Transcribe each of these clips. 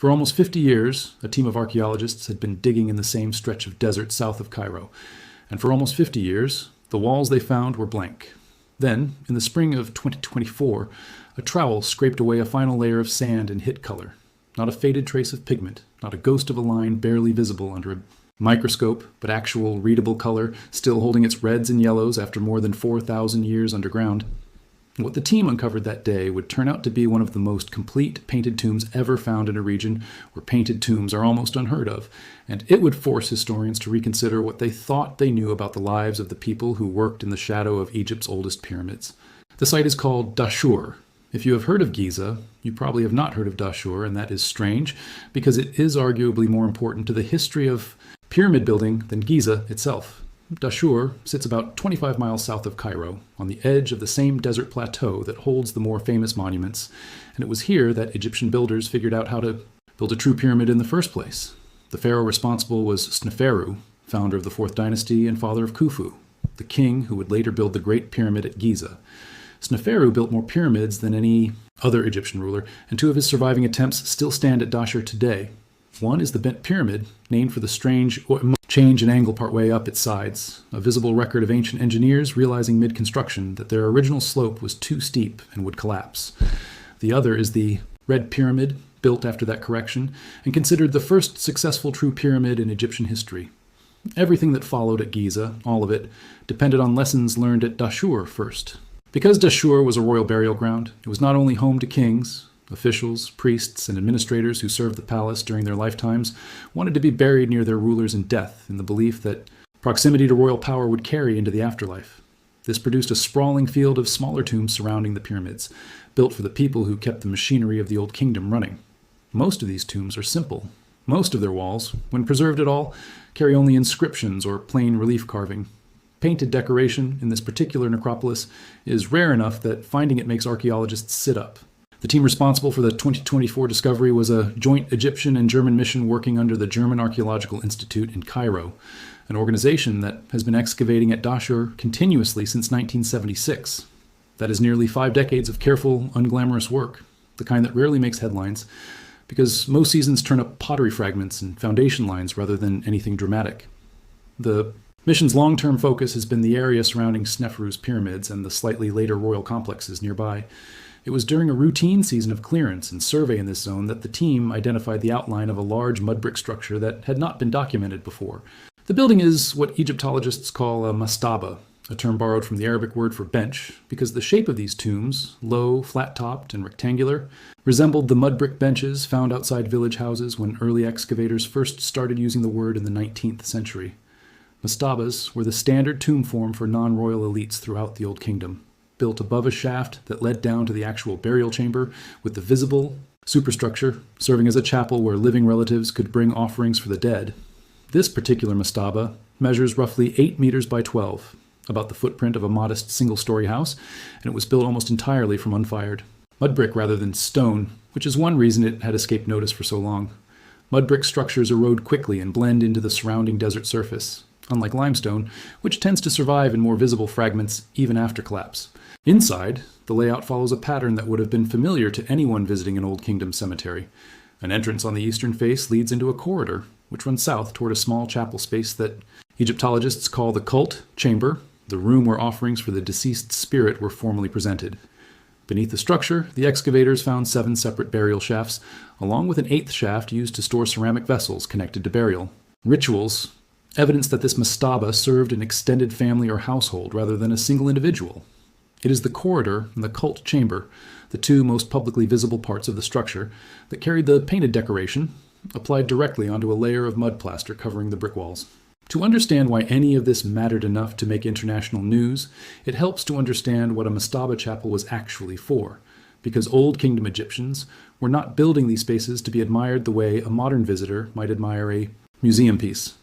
For almost 50 years, a team of archaeologists had been digging in the same stretch of desert south of Cairo. And for almost 50 years, the walls they found were blank. Then, in the spring of 2024, a trowel scraped away a final layer of sand and hit color. Not a faded trace of pigment, not a ghost of a line barely visible under a microscope, but actual readable color, still holding its reds and yellows after more than 4,000 years underground. What the team uncovered that day would turn out to be one of the most complete painted tombs ever found in a region where painted tombs are almost unheard of, and it would force historians to reconsider what they thought they knew about the lives of the people who worked in the shadow of Egypt's oldest pyramids. The site is called Dashur. If you have heard of Giza, you probably have not heard of Dashur, and that is strange, because it is arguably more important to the history of pyramid building than Giza itself. Dashur sits about 25 miles south of Cairo, on the edge of the same desert plateau that holds the more famous monuments, and it was here that Egyptian builders figured out how to build a true pyramid in the first place. The pharaoh responsible was Sneferu, founder of the 4th dynasty and father of Khufu, the king who would later build the Great Pyramid at Giza. Sneferu built more pyramids than any other Egyptian ruler, and 2 of his surviving attempts still stand at Dashur today. One is the bent pyramid, named for the strange change in angle partway up its sides, a visible record of ancient engineers realizing mid-construction that their original slope was too steep and would collapse. The other is the red pyramid, built after that correction, and considered the first successful true pyramid in Egyptian history. Everything that followed at Giza, all of it, depended on lessons learned at Dashur first. Because Dashur was a royal burial ground, it was not only home to kings. Officials, priests, and administrators who served the palace during their lifetimes wanted to be buried near their rulers in death in the belief that proximity to royal power would carry into the afterlife. This produced a sprawling field of smaller tombs surrounding the pyramids, built for the people who kept the machinery of the Old Kingdom running. Most of these tombs are simple. Most of their walls, when preserved at all, carry only inscriptions or plain relief carving. Painted decoration in this particular necropolis is rare enough that finding it makes archaeologists sit up. The team responsible for the 2024 discovery was a joint Egyptian and German mission working under the German Archaeological Institute in Cairo, an organization that has been excavating at Dashur continuously since 1976. That is nearly 5 decades of careful, unglamorous work, the kind that rarely makes headlines, because most seasons turn up pottery fragments and foundation lines rather than anything dramatic. The mission's long-term focus has been the area surrounding Sneferu's pyramids and the slightly later royal complexes nearby. It was during a routine season of clearance and survey in this zone that the team identified the outline of a large mud brick structure that had not been documented before. The building is what Egyptologists call a mastaba, a term borrowed from the Arabic word for bench, because the shape of these tombs, low, flat-topped, and rectangular, resembled the mud brick benches found outside village houses when early excavators first started using the word in the 19th century. Mastabas were the standard tomb form for non-royal elites throughout the Old Kingdom, built above a shaft that led down to the actual burial chamber, with the visible superstructure serving as a chapel where living relatives could bring offerings for the dead. This particular mastaba measures roughly 8 meters by 12, about the footprint of a modest single-story house, and it was built almost entirely from unfired mud brick rather than stone, which is one reason it had escaped notice for so long. Mud brick structures erode quickly and blend into the surrounding desert surface, unlike limestone, which tends to survive in more visible fragments even after collapse. Inside, the layout follows a pattern that would have been familiar to anyone visiting an Old Kingdom cemetery. An entrance on the eastern face leads into a corridor, which runs south toward a small chapel space that Egyptologists call the cult chamber, the room where offerings for the deceased spirit were formally presented. Beneath the structure, the excavators found 7 separate burial shafts, along with an 8th shaft used to store ceramic vessels connected to burial. Rituals, evidence that this mastaba served an extended family or household rather than a single individual. It is the corridor and the cult chamber, the 2 most publicly visible parts of the structure, that carried the painted decoration, applied directly onto a layer of mud plaster covering the brick walls. To understand why any of this mattered enough to make international news, it helps to understand what a mastaba chapel was actually for, because Old Kingdom Egyptians were not building these spaces to be admired the way a modern visitor might admire a museum piece.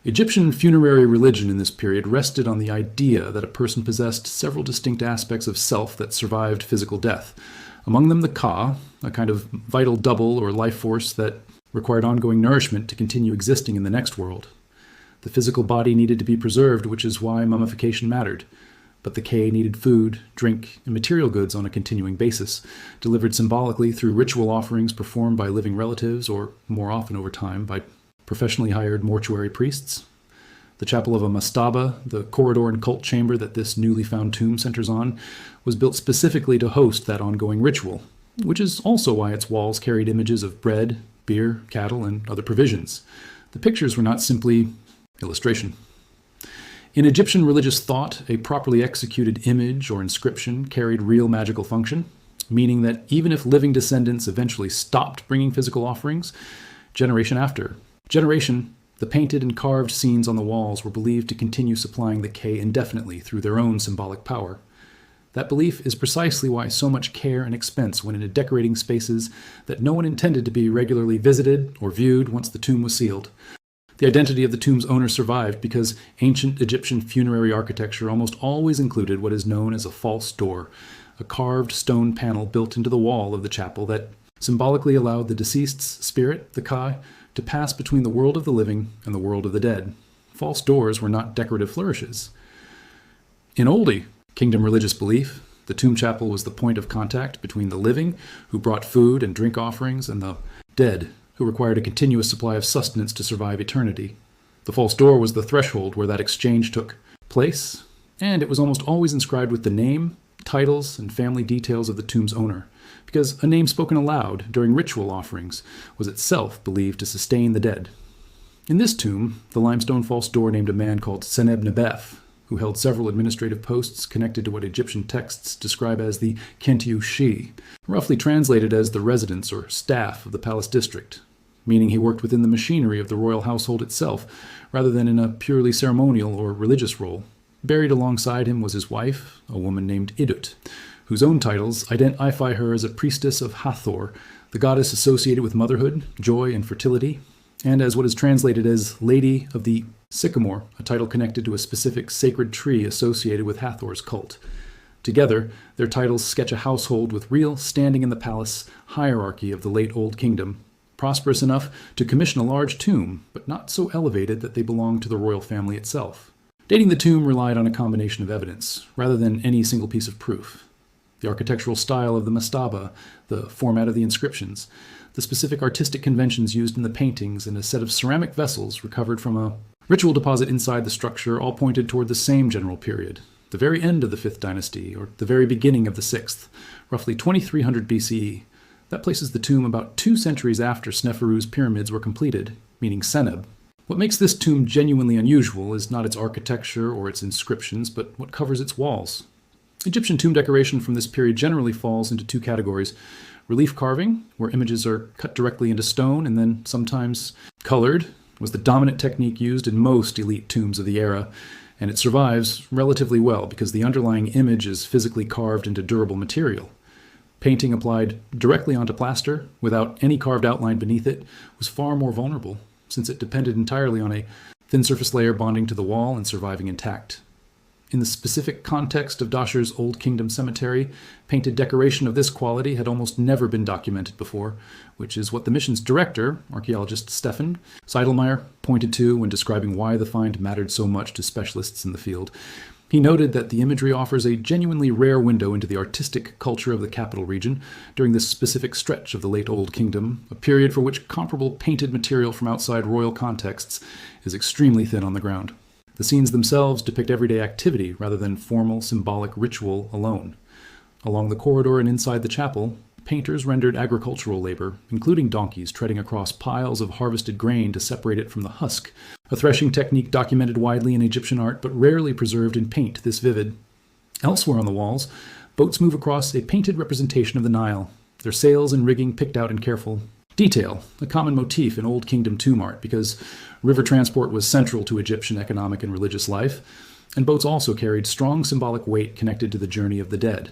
Egyptian funerary religion in this period rested on the idea that a person possessed several distinct aspects of self that survived physical death, among them the Ka, a kind of vital double or life force that required ongoing nourishment to continue existing in the next world. The physical body needed to be preserved, which is why mummification mattered. but the K needed food, drink, and material goods on a continuing basis, delivered symbolically through ritual offerings performed by living relatives or, more often over time, by professionally hired mortuary priests. The chapel of a mastaba, the corridor and cult chamber that this newly found tomb centers on, was built specifically to host that ongoing ritual, which is also why its walls carried images of bread, beer, cattle, and other provisions. The pictures were not simply illustration. In Egyptian religious thought, a properly executed image or inscription carried real magical function, meaning that even if living descendants eventually stopped bringing physical offerings, generation after generation, the painted and carved scenes on the walls were believed to continue supplying the K indefinitely through their own symbolic power. That belief is precisely why so much care and expense went into decorating spaces that no one intended to be regularly visited or viewed once the tomb was sealed. The identity of the tomb's owner survived because ancient Egyptian funerary architecture almost always included what is known as a false door, a carved stone panel built into the wall of the chapel that symbolically allowed the deceased's spirit, the Ka, to pass between the world of the living and the world of the dead. False doors were not decorative flourishes. In Oldie kingdom religious belief, the tomb chapel was the point of contact between the living, who brought food and drink offerings, and the dead, who required a continuous supply of sustenance to survive eternity. The false door was the threshold where that exchange took place, and it was almost always inscribed with the name, titles, and family details of the tomb's owner, because a name spoken aloud during ritual offerings was itself believed to sustain the dead. In this tomb, the limestone false door named a man called Seneb-Nebef, who held several administrative posts connected to what Egyptian texts describe as the Kentiu Shi, roughly translated as the residence or staff of the palace district, meaning he worked within the machinery of the royal household itself, rather than in a purely ceremonial or religious role. Buried alongside him was his wife, a woman named Idut, whose own titles identify her as a priestess of Hathor, the goddess associated with motherhood, joy, and fertility, and as what is translated as Lady of the Sycamore, a title connected to a specific sacred tree associated with Hathor's cult. Together, their titles sketch a household with real standing in the palace hierarchy of the late Old Kingdom, prosperous enough to commission a large tomb, but not so elevated that they belonged to the royal family itself. Dating the tomb relied on a combination of evidence, rather than any single piece of proof. The architectural style of the mastaba, the format of the inscriptions, the specific artistic conventions used in the paintings, and a set of ceramic vessels recovered from a ritual deposit inside the structure all pointed toward the same general period, the very end of the 5th dynasty, or the very beginning of the 6th, roughly 2300 BCE. That places the tomb about 2 centuries after Sneferu's pyramids were completed, meaning Seneb. What makes this tomb genuinely unusual is not its architecture or its inscriptions, but what covers its walls. Egyptian tomb decoration from this period generally falls into 2 categories. Relief carving, where images are cut directly into stone and then sometimes colored, was the dominant technique used in most elite tombs of the era, and it survives relatively well because the underlying image is physically carved into durable material. Painting applied directly onto plaster, without any carved outline beneath it, was far more vulnerable, since it depended entirely on a thin surface layer bonding to the wall and surviving intact. In the specific context of Dashur's Old Kingdom cemetery, painted decoration of this quality had almost never been documented before, which is what the mission's director, archaeologist Stefan Seidelmeyer, pointed to when describing why the find mattered so much to specialists in the field. He noted that the imagery offers a genuinely rare window into the artistic culture of the capital region during this specific stretch of the late Old Kingdom, a period for which comparable painted material from outside royal contexts is extremely thin on the ground. The scenes themselves depict everyday activity rather than formal symbolic ritual alone. Along the corridor and inside the chapel, painters rendered agricultural labor, including donkeys treading across piles of harvested grain to separate it from the husk, a threshing technique documented widely in Egyptian art but rarely preserved in paint this vivid. Elsewhere on the walls, boats move across a painted representation of the Nile, their sails and rigging picked out in careful detail, a common motif in Old Kingdom tomb art because river transport was central to Egyptian economic and religious life, and boats also carried strong symbolic weight connected to the journey of the dead.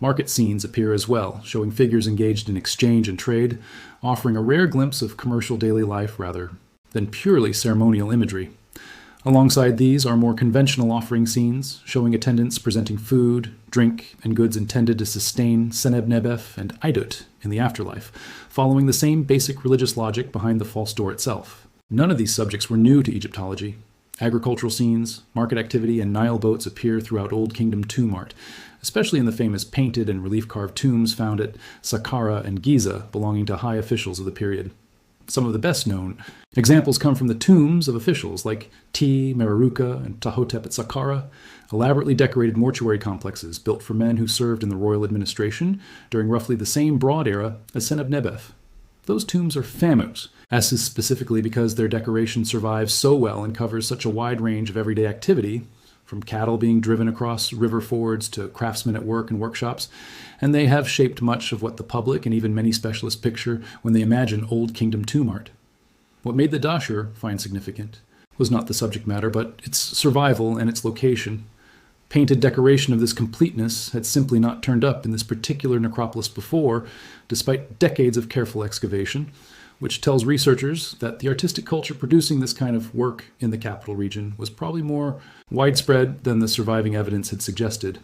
Market scenes appear as well, showing figures engaged in exchange and trade, offering a rare glimpse of commercial daily life rather than purely ceremonial imagery. Alongside these are more conventional offering scenes, showing attendants presenting food, drink, and goods intended to sustain Seneb-Nebef and Idut in the afterlife, following the same basic religious logic behind the false door itself. None of these subjects were new to Egyptology. Agricultural scenes, market activity, and Nile boats appear throughout Old Kingdom tomb art, especially in the famous painted and relief-carved tombs found at Saqqara and Giza, belonging to high officials of the period. Some of the best-known examples come from the tombs of officials like Mereruka and Tahotep at Saqqara, elaborately decorated mortuary complexes built for men who served in the royal administration during roughly the same broad era as Seneb-Nebef. Those tombs are famous, as is specifically because their decoration survives so well and covers such a wide range of everyday activity, from cattle being driven across river fords to craftsmen at work and workshops, and they have shaped much of what the public and even many specialists picture when they imagine Old Kingdom tomb art. What made the Dashur find significant was not the subject matter, but its survival and its location. Painted decoration of this completeness had simply not turned up in this particular necropolis before, despite decades of careful excavation, which tells researchers that the artistic culture producing this kind of work in the capital region was probably more widespread than the surviving evidence had suggested.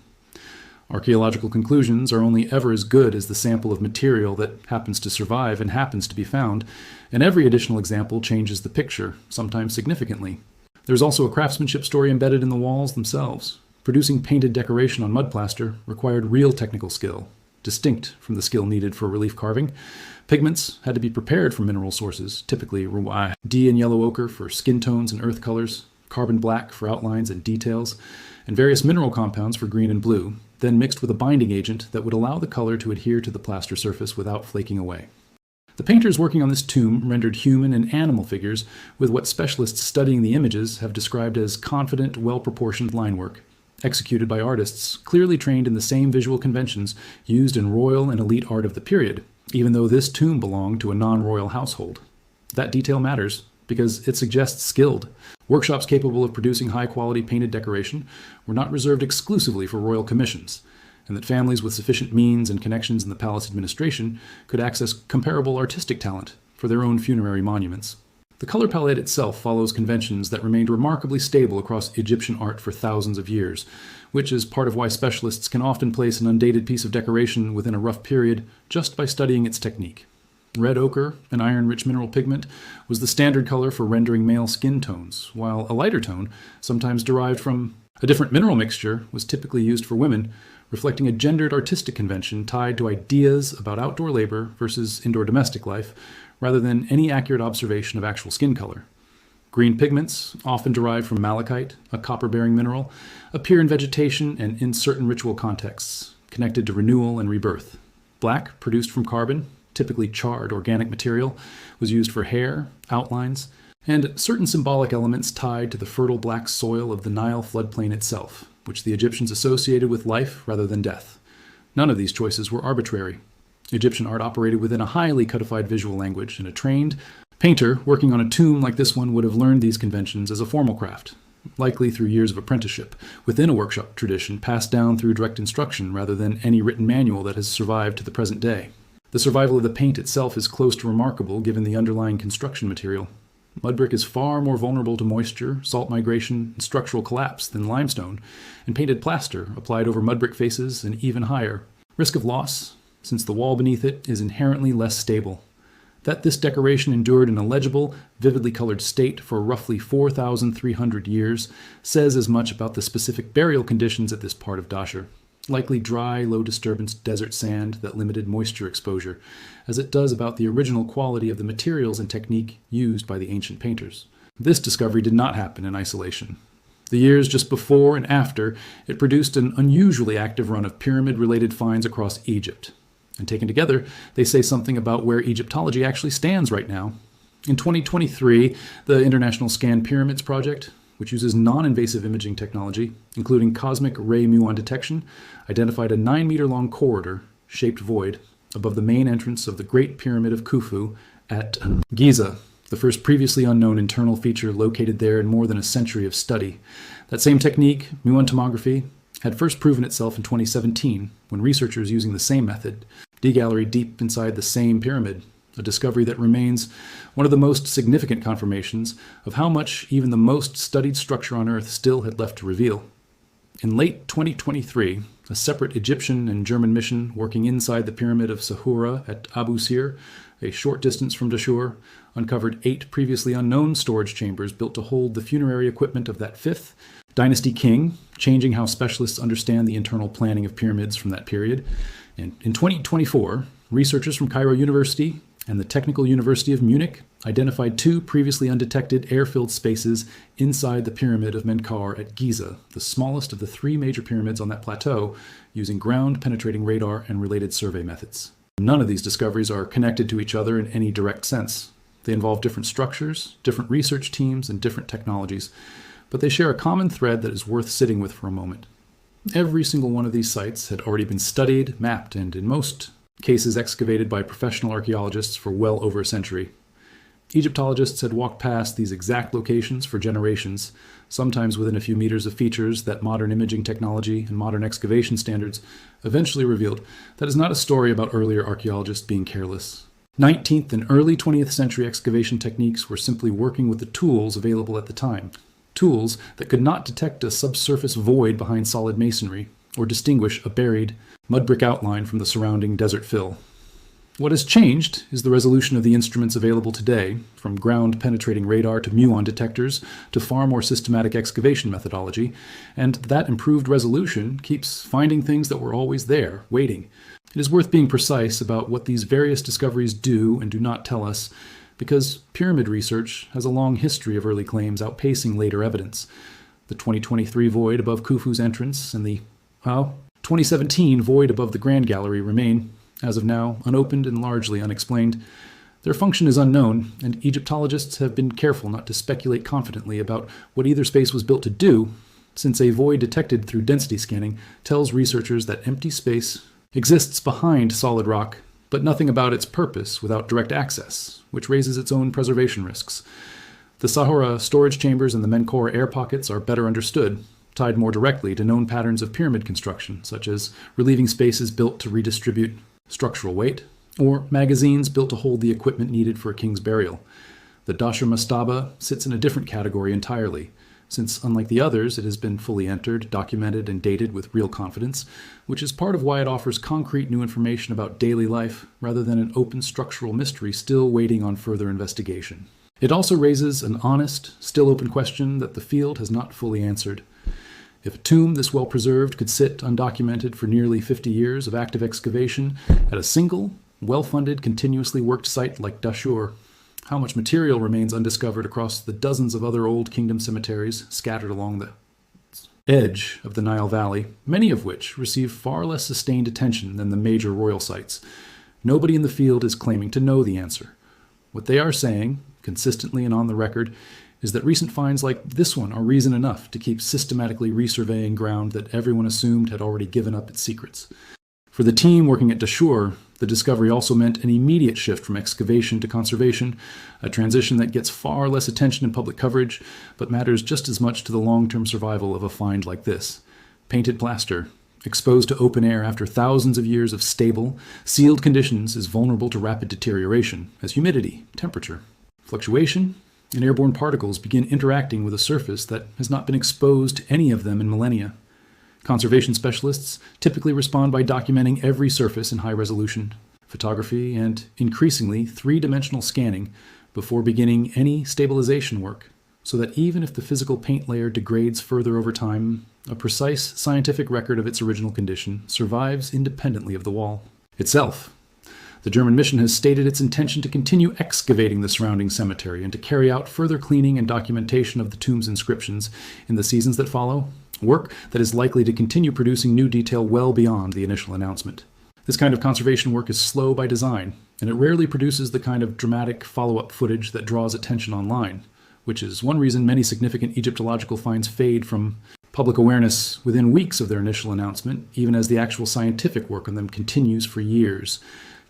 Archaeological conclusions are only ever as good as the sample of material that happens to survive and happens to be found, and every additional example changes the picture, sometimes significantly. There's also a craftsmanship story embedded in the walls themselves. Producing painted decoration on mud plaster required real technical skill, distinct from the skill needed for relief carving. Pigments had to be prepared from mineral sources, typically D and yellow ochre for skin tones and earth colors, carbon black for outlines and details, and various mineral compounds for green and blue, then mixed with a binding agent that would allow the color to adhere to the plaster surface without flaking away. The painters working on this tomb rendered human and animal figures with what specialists studying the images have described as confident, well-proportioned line work, executed by artists clearly trained in the same visual conventions used in royal and elite art of the period, even though this tomb belonged to a non-royal household. That detail matters because it suggests skilled. Workshops capable of producing high-quality painted decoration were not reserved exclusively for royal commissions, and that families with sufficient means and connections in the palace administration could access comparable artistic talent for their own funerary monuments. The color palette itself follows conventions that remained remarkably stable across Egyptian art for thousands of years, which is part of why specialists can often place an undated piece of decoration within a rough period just by studying its technique. Red ochre, an iron-rich mineral pigment, was the standard color for rendering male skin tones, while a lighter tone, sometimes derived from a different mineral mixture, was typically used for women, reflecting a gendered artistic convention tied to ideas about outdoor labor versus indoor domestic life, rather than any accurate observation of actual skin color. Green pigments, often derived from malachite, a copper-bearing mineral, appear in vegetation and in certain ritual contexts, connected to renewal and rebirth. Black, produced from carbon, typically charred organic material, was used for hair, outlines, and certain symbolic elements tied to the fertile black soil of the Nile floodplain itself, which the Egyptians associated with life rather than death. None of these choices were arbitrary. Egyptian art operated within a highly codified visual language, and a trained painter working on a tomb like this one would have learned these conventions as a formal craft, likely through years of apprenticeship, within a workshop tradition passed down through direct instruction rather than any written manual that has survived to the present day. The survival of the paint itself is close to remarkable given the underlying construction material. Mud brick is far more vulnerable to moisture, salt migration, and structural collapse than limestone, and painted plaster applied over mud brick faces an even higher risk of loss, since the wall beneath it is inherently less stable. That this decoration endured in a legible, vividly colored state for roughly 4,300 years says as much about the specific burial conditions at this part of Dashur, likely dry, low-disturbance desert sand that limited moisture exposure, as it does about the original quality of the materials and technique used by the ancient painters. This discovery did not happen in isolation. The years just before and after, it produced an unusually active run of pyramid-related finds across Egypt. And taken together, they say something about where Egyptology actually stands right now. In 2023, the International Scan Pyramids Project, which uses non-invasive imaging technology, including cosmic ray muon detection, identified a 9-meter-long corridor, shaped void, above the main entrance of the Great Pyramid of Khufu at Giza, the first previously unknown internal feature located there in more than a century of study. That same technique, muon tomography, had first proven itself in 2017 when researchers using the same method degalleried deep inside the same pyramid, a discovery that remains one of the most significant confirmations of how much even the most studied structure on Earth still had left to reveal. In late 2023, a separate Egyptian and German mission working inside the pyramid of Sahura at Abu Sir, a short distance from Dashur, uncovered 8 previously unknown storage chambers built to hold the funerary equipment of that 5th dynasty king, changing how specialists understand the internal planning of pyramids from that period. And in 2024, researchers from Cairo University and the Technical University of Munich identified 2 previously undetected air-filled spaces inside the Pyramid of Menkaure at Giza, the smallest of the 3 major pyramids on that plateau, using ground-penetrating radar and related survey methods. None of these discoveries are connected to each other in any direct sense. They involve different structures, different research teams, and different technologies, but they share a common thread that is worth sitting with for a moment. Every single one of these sites had already been studied, mapped, and in most cases excavated by professional archaeologists for well over a century. Egyptologists had walked past these exact locations for generations, sometimes within a few meters of features that modern imaging technology and modern excavation standards eventually revealed. That is not a story about earlier archaeologists being careless. 19th and early 20th century excavation techniques were simply working with the tools available at the time. Tools that could not detect a subsurface void behind solid masonry or distinguish a buried mud brick outline from the surrounding desert fill. What has changed is the resolution of the instruments available today, from ground-penetrating radar to muon detectors to far more systematic excavation methodology, and that improved resolution keeps finding things that were always there, waiting. It is worth being precise about what these various discoveries do and do not tell us, because pyramid research has a long history of early claims outpacing later evidence. The 2023 void above Khufu's entrance and the 2017 void above the Grand Gallery remain, as of now, unopened and largely unexplained. Their function is unknown, and Egyptologists have been careful not to speculate confidently about what either space was built to do, since a void detected through density scanning tells researchers that empty space exists behind solid rock, but nothing about its purpose without direct access, which raises its own preservation risks. The Sahura storage chambers and the Menkaure air pockets are better understood, tied more directly to known patterns of pyramid construction, such as relieving spaces built to redistribute structural weight, or magazines built to hold the equipment needed for a king's burial. The Dashur Mastaba sits in a different category entirely, since unlike the others, it has been fully entered, documented, and dated with real confidence, which is part of why it offers concrete new information about daily life rather than an open structural mystery still waiting on further investigation. It also raises an honest, still open question that the field has not fully answered. If a tomb this well preserved could sit undocumented for nearly 50 years of active excavation at a single, well-funded, continuously worked site like Dashur, how much material remains undiscovered across the dozens of other Old Kingdom cemeteries scattered along the edge of the Nile Valley, many of which receive far less sustained attention than the major royal sites? Nobody in the field is claiming to know the answer. What they are saying, consistently and on the record, is that recent finds like this one are reason enough to keep systematically resurveying ground that everyone assumed had already given up its secrets. For the team working at Dashur, the discovery also meant an immediate shift from excavation to conservation, a transition that gets far less attention in public coverage, but matters just as much to the long-term survival of a find like this. Painted plaster, exposed to open air after thousands of years of stable, sealed conditions, is vulnerable to rapid deterioration, as humidity, temperature, fluctuation, and airborne particles begin interacting with a surface that has not been exposed to any of them in millennia. Conservation specialists typically respond by documenting every surface in high resolution photography and, increasingly, 3-dimensional scanning before beginning any stabilization work, so that even if the physical paint layer degrades further over time, a precise scientific record of its original condition survives independently of the wall itself. The German mission has stated its intention to continue excavating the surrounding cemetery and to carry out further cleaning and documentation of the tomb's inscriptions in the seasons that follow, work that is likely to continue producing new detail well beyond the initial announcement. This kind of conservation work is slow by design, and it rarely produces the kind of dramatic follow-up footage that draws attention online, which is one reason many significant Egyptological finds fade from public awareness within weeks of their initial announcement, even as the actual scientific work on them continues for years.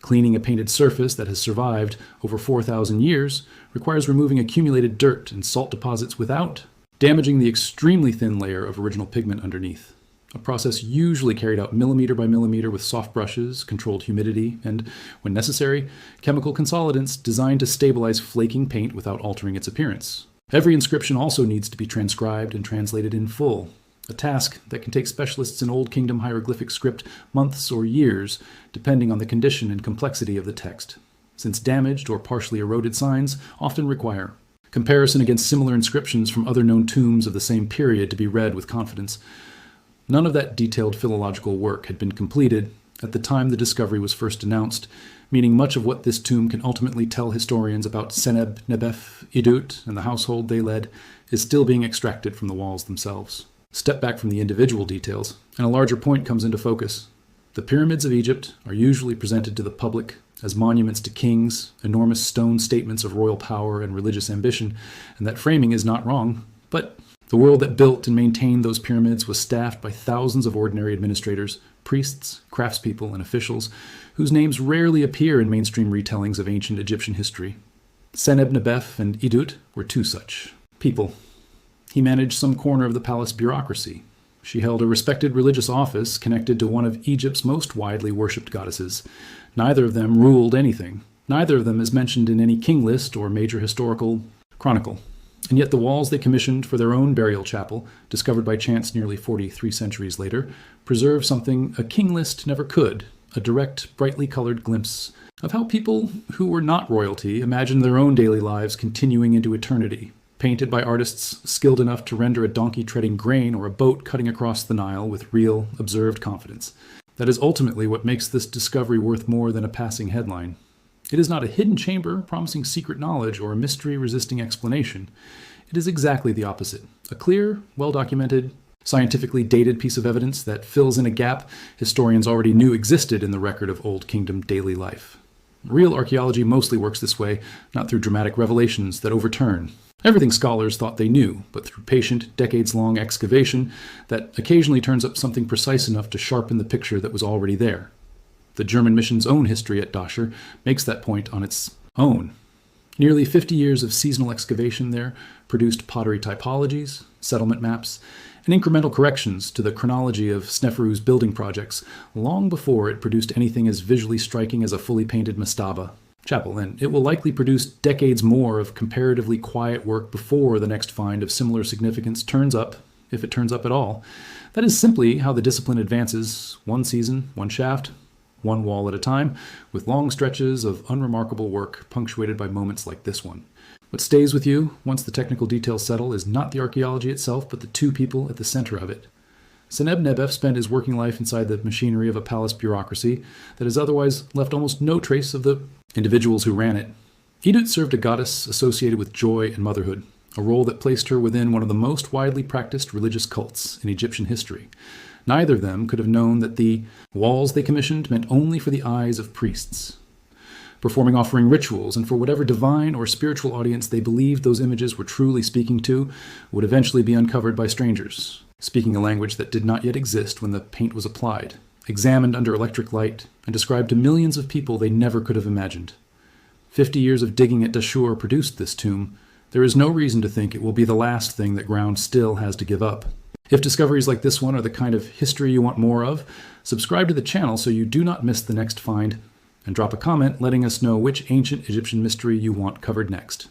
Cleaning a painted surface that has survived over 4,000 years requires removing accumulated dirt and salt deposits without damaging the extremely thin layer of original pigment underneath. A process usually carried out millimeter by millimeter with soft brushes, controlled humidity, and, when necessary, chemical consolidants designed to stabilize flaking paint without altering its appearance. Every inscription also needs to be transcribed and translated in full. a task that can take specialists in Old Kingdom hieroglyphic script months or years, depending on the condition and complexity of the text, since damaged or partially eroded signs often require comparison against similar inscriptions from other known tombs of the same period to be read with confidence. None of that detailed philological work had been completed at the time the discovery was first announced, meaning much of what this tomb can ultimately tell historians about Seneb, Nebef, Idut, and the household they led is still being extracted from the walls themselves. Step back from the individual details, and a larger point comes into focus. The pyramids of Egypt are usually presented to the public as monuments to kings, enormous stone statements of royal power and religious ambition, and that framing is not wrong, but the world that built and maintained those pyramids was staffed by thousands of ordinary administrators, priests, craftspeople, and officials whose names rarely appear in mainstream retellings of ancient Egyptian history. Seneb-Nebef and Idut were two such people. He managed some corner of the palace bureaucracy. She held a respected religious office connected to one of Egypt's most widely worshipped goddesses. Neither of them ruled anything. Neither of them is mentioned in any king list or major historical chronicle. And yet the walls they commissioned for their own burial chapel, discovered by chance nearly 43 centuries later, preserve something a king list never could, a direct, brightly colored glimpse of how people who were not royalty imagined their own daily lives continuing into eternity, painted by artists skilled enough to render a donkey treading grain or a boat cutting across the Nile with real, observed confidence. That is ultimately what makes this discovery worth more than a passing headline. It is not a hidden chamber promising secret knowledge or a mystery-resisting explanation. It is exactly the opposite. A clear, well-documented, scientifically dated piece of evidence that fills in a gap historians already knew existed in the record of Old Kingdom daily life. Real archaeology mostly works this way, not through dramatic revelations that overturn everything scholars thought they knew, but through patient, decades-long excavation that occasionally turns up something precise enough to sharpen the picture that was already there. The German mission's own history at Dashur makes that point on its own. Nearly 50 years of seasonal excavation there produced pottery typologies, settlement maps, and incremental corrections to the chronology of Sneferu's building projects long before it produced anything as visually striking as a fully painted mastaba chapel, and it will likely produce decades more of comparatively quiet work before the next find of similar significance turns up, if it turns up at all. That is simply how the discipline advances, one season, one shaft, one wall at a time, with long stretches of unremarkable work punctuated by moments like this one. What stays with you, once the technical details settle, is not the archaeology itself, but the two people at the center of it. Seneb-Nebef spent his working life inside the machinery of a palace bureaucracy that has otherwise left almost no trace of the individuals who ran it. Idut served a goddess associated with joy and motherhood, a role that placed her within one of the most widely practiced religious cults in Egyptian history. Neither of them could have known that the walls they commissioned meant only for the eyes of priests, performing offering rituals, and for whatever divine or spiritual audience they believed those images were truly speaking to, would eventually be uncovered by strangers, speaking a language that did not yet exist when the paint was applied, examined under electric light, and described to millions of people they never could have imagined. 50 years of digging at Dashur produced this tomb. There is no reason to think it will be the last thing that ground still has to give up. If discoveries like this one are the kind of history you want more of, subscribe to the channel so you do not miss the next find, and drop a comment letting us know which ancient Egyptian mystery you want covered next.